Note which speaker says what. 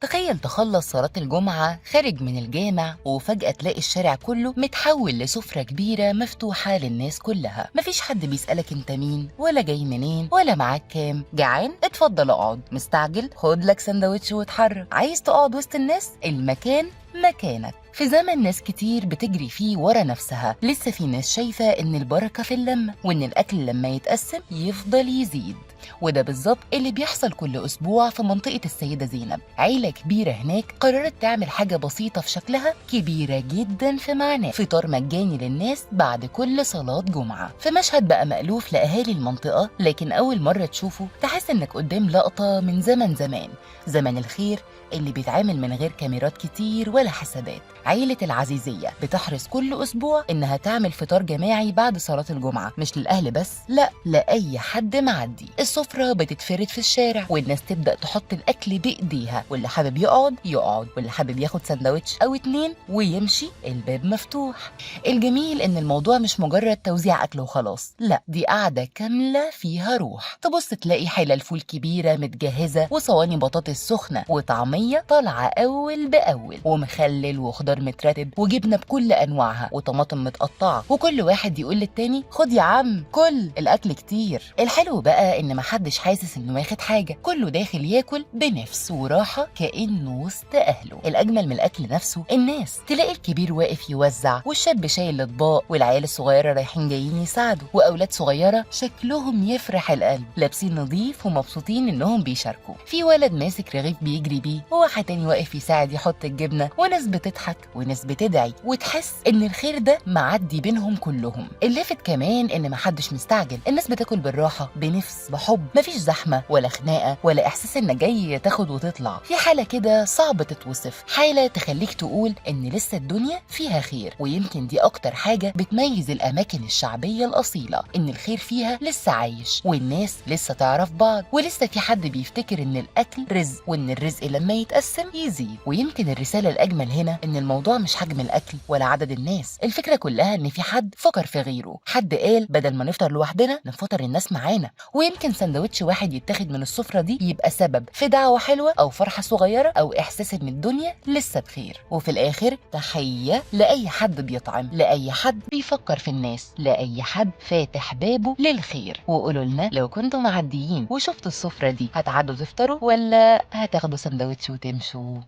Speaker 1: تخيل تخلص صلاة الجمعة خارج من الجامع وفجأة تلاقي الشارع كله متحول لسفرة كبيرة مفتوحة للناس كلها. مفيش حد بيسألك انت مين ولا جاي منين ولا معاك كام. جعان؟ اتفضل اقعد. مستعجل؟ خد لك سندوتش واتحرك. عايز تقعد وسط الناس؟ المكان مكانك. في زمن ناس كتير بتجري فيه ورا نفسها، لسه في ناس شايفة ان البركة في اللمة وان الاكل لما يتقسم يفضل يزيد. وده بالظبط اللي بيحصل كل اسبوع في منطقة السيدة زينب. عيلة كبيرة هناك قررت تعمل حاجة بسيطة في شكلها، كبيرة جدا في معناه، فطار مجاني للناس بعد كل صلاة جمعة. في مشهد بقى مألوف لأهالي المنطقة، لكن أول مرة تشوفه تحس إنك قدام لقطة من زمان، زمن الخير اللي بيتعامل من غير كاميرات كتير ولا حسابات. عيلة العزيزية بتحرص كل أسبوع إنها تعمل فطار جماعي بعد صلاة الجمعة، مش للأهل بس، لا، لأي حد معدي. السفرة بتتفرد في الشارع والناس تبدأ تحط الأكل بإيديها، واللي حابب يقعد واللي حابب ياخد سندوتش أو اتنين ويمشي، الباب مفتوح. الجميل إن الموضوع مش مجرد توزيع أكل وخلاص، لا، دي قعدة كاملة فيها روح. تبص تلاقي حلال فول كبيرة متجهزة وصواني بطاطس سخنة وطعمية طالعة أول بأول ومخلل وخضار مترتب وجبنة بكل أنواعها وطماطم متقطعة، وكل واحد يقول للتاني خد يا عم كل الأكل كتير. الحلو بقى إن محدش حاسس إنه واخد حاجة، كله داخل ياكل بنفس وراحة كأنه وسط أهله. الأجمل من الأكل نفسه الناس، تلاقي الكبير واقف يوزع والشاب شايل الأطباق والعيال الصغيرة رايحين جايين يساعدوا، وأولاد صغيرة شكلهم يفرح القلب لابسين نظيف ومبسوطين إنهم بيشاركوا. في ولد ماسك رغيف بيجري بيه وواحد تاني واقف يساعد يحط الجبنة، وناس بتضحك وناس بتدعي، وتحس إن الخير ده معدي بينهم كلهم. اللافت كمان إن محدش مستعجل، الناس بتاكل بالراحة بنفس بحب، مفيش زحمة ولا خناقة ولا إحساس إنك جاي تاخد وتطلع. في حالة كده صعب تتوصف، حالة تخليك تقول إن لسه الدنيا فيها خير. ويمكن دي أكتر حاجة بتميز الأماكن الشعبية الأصيلة، إن الخير فيها لسه عايش والناس لسه تعرف بعض، ولسه في حد بيفتكر إن الأكل رزق وإن الرزق لما يتقسم يزيد. ويمكن الرسالة الأجمل هنا إن الموضوع مش حجم الأكل ولا عدد الناس، الفكرة كلها إن في حد فكر في غيره، حد قال بدل ما نفطر لوحدنا نفطر الناس معانا. ويمكن سندوتش واحد يتاخد من السفرة دي يبقى سبب في دعوة حلوة أو فرحة صغيرة أو إحساس إن الدنيا لسه بخير. وفي الآخر تحية لأي حد بيطعم، لأي حد بيفكر في الناس، لأي حد فاتح بابه للخير. وقولوا لنا لو كنتم معديين وشفتوا السفرة دي، هتعدوا تفطروا ولا هتاخدوا سندوتش وتمشوا؟